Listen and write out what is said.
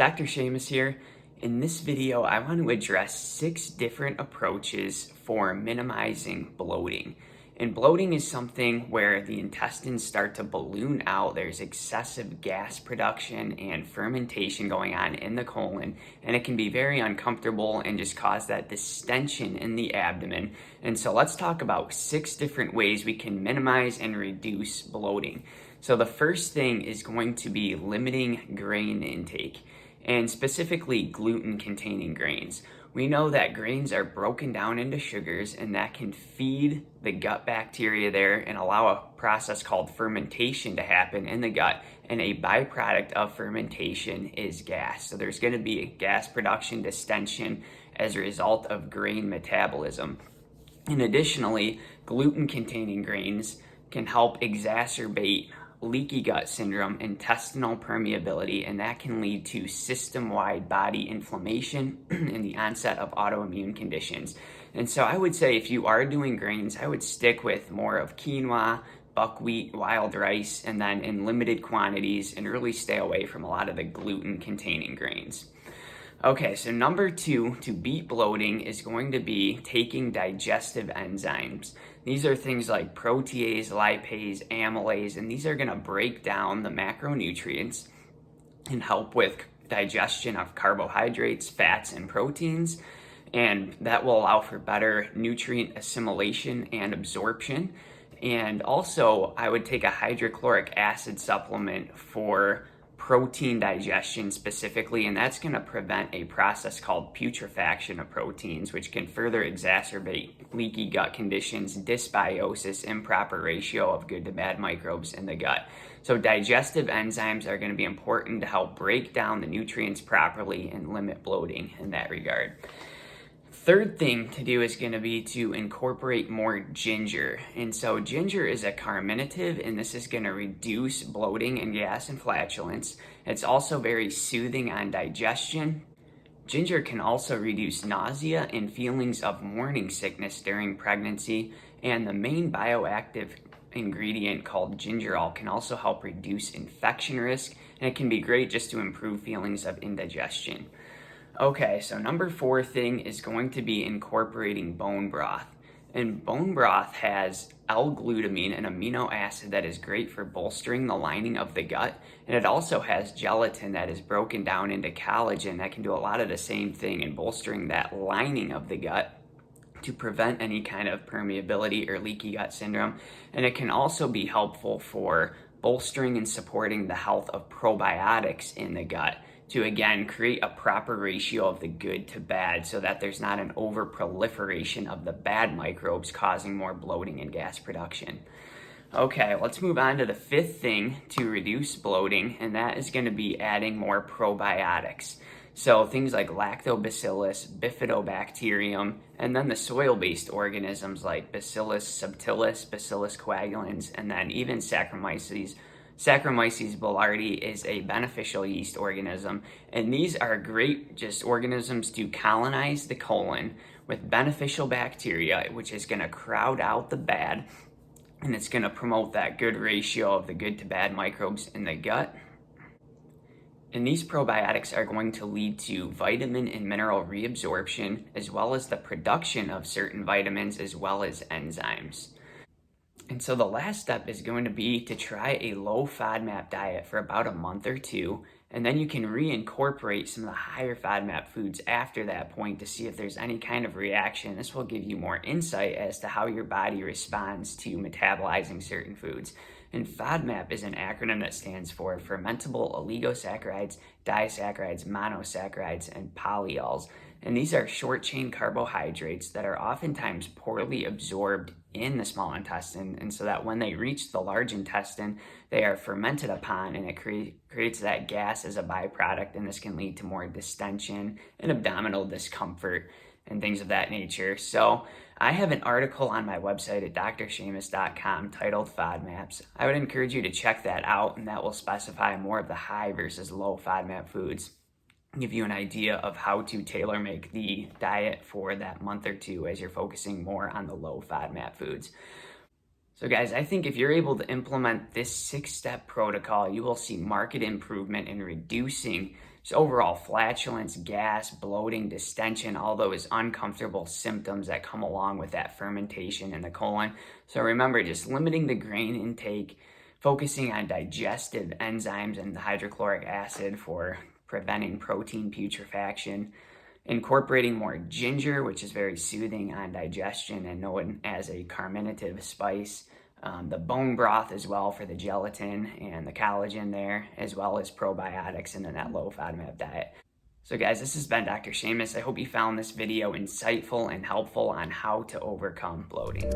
Dr. Seamus here. In this video, I want to address 6 different approaches for minimizing bloating. And bloating is something where the intestines start to balloon out. There's excessive gas production and fermentation going on in the colon, and it can be very uncomfortable and just cause that distension in the abdomen. And so let's talk about 6 different ways we can minimize and reduce bloating. So the first thing is going to be limiting grain intake, and specifically gluten-containing grains. We know that grains are broken down into sugars, and that can feed the gut bacteria there and allow a process called fermentation to happen in the gut. And a byproduct of fermentation is gas. So there's going to be a gas production distension as a result of grain metabolism. And additionally, gluten-containing grains can help exacerbate leaky gut syndrome, intestinal permeability, and that can lead to system-wide body inflammation and the onset of autoimmune conditions. And so I would say if you are doing grains, I would stick with more of quinoa, buckwheat, wild rice, and then in limited quantities, and really stay away from a lot of the gluten-containing grains. Okay, so number 2 to beat bloating is going to be taking digestive enzymes. These are things like protease, lipase, amylase, and these are going to break down the macronutrients and help with digestion of carbohydrates, fats, and proteins. And that will allow for better nutrient assimilation and absorption. And also, I would take a hydrochloric acid supplement for protein digestion specifically, and that's going to prevent a process called putrefaction of proteins, which can further exacerbate leaky gut conditions, dysbiosis, improper ratio of good to bad microbes in the gut. So digestive enzymes are going to be important to help break down the nutrients properly and limit bloating in that regard. Third thing to do is going to be to incorporate more ginger. And so ginger is a carminative, and this is going to reduce bloating and gas and flatulence. It's also very soothing on digestion. Ginger can also reduce nausea and feelings of morning sickness during pregnancy. And the main bioactive ingredient called gingerol can also help reduce infection risk, and it can be great just to improve feelings of indigestion. Okay, so number 4 thing is going to be incorporating bone broth. And bone broth has L-glutamine, an amino acid that is great for bolstering the lining of the gut. And it also has gelatin that is broken down into collagen that can do a lot of the same thing in bolstering that lining of the gut to prevent any kind of permeability or leaky gut syndrome. And it can also be helpful for bolstering and supporting the health of probiotics in the gut, to again create a proper ratio of the good to bad so that there's not an over proliferation of the bad microbes causing more bloating and gas production. Okay, let's move on to the 5th thing to reduce bloating, and that is going to be adding more probiotics. So things like lactobacillus, bifidobacterium, and then the soil-based organisms like Bacillus subtilis, Bacillus coagulans, and then even Saccharomyces. Saccharomyces boulardii is a beneficial yeast organism, and these are great just organisms to colonize the colon with beneficial bacteria, which is going to crowd out the bad, and it's going to promote that good ratio of the good to bad microbes in the gut. And these probiotics are going to lead to vitamin and mineral reabsorption, as well as the production of certain vitamins, as well as enzymes. And so the last step is going to be to try a low FODMAP diet for about a month or 2, and then you can reincorporate some of the higher FODMAP foods after that point to see if there's any kind of reaction. This will give you more insight as to how your body responds to metabolizing certain foods. And FODMAP is an acronym that stands for fermentable oligosaccharides, disaccharides, monosaccharides, and polyols. And these are short-chain carbohydrates that are oftentimes poorly absorbed in the small intestine, and so that when they reach the large intestine, they are fermented upon, and it creates that gas as a byproduct, and this can lead to more distension and abdominal discomfort and things of that nature. So I have an article on my website at drseamus.com titled FODMAPs. I would encourage you to check that out, and that will specify more of the high versus low FODMAP foods, give you an idea of how to tailor make the diet for that month or 2 as you're focusing more on the low FODMAP foods. So guys, I think if you're able to implement this 6-step protocol, you will see marked improvement in reducing just overall flatulence, gas, bloating, distension, all those uncomfortable symptoms that come along with that fermentation in the colon. So remember, just limiting the grain intake, focusing on digestive enzymes and the hydrochloric acid for preventing protein putrefaction, incorporating more ginger, which is very soothing on digestion and known as a carminative spice, the bone broth as well for the gelatin and the collagen there, as well as probiotics and then that low FODMAP diet. So guys, this has been Dr. Seamus. I hope you found this video insightful and helpful on how to overcome bloating.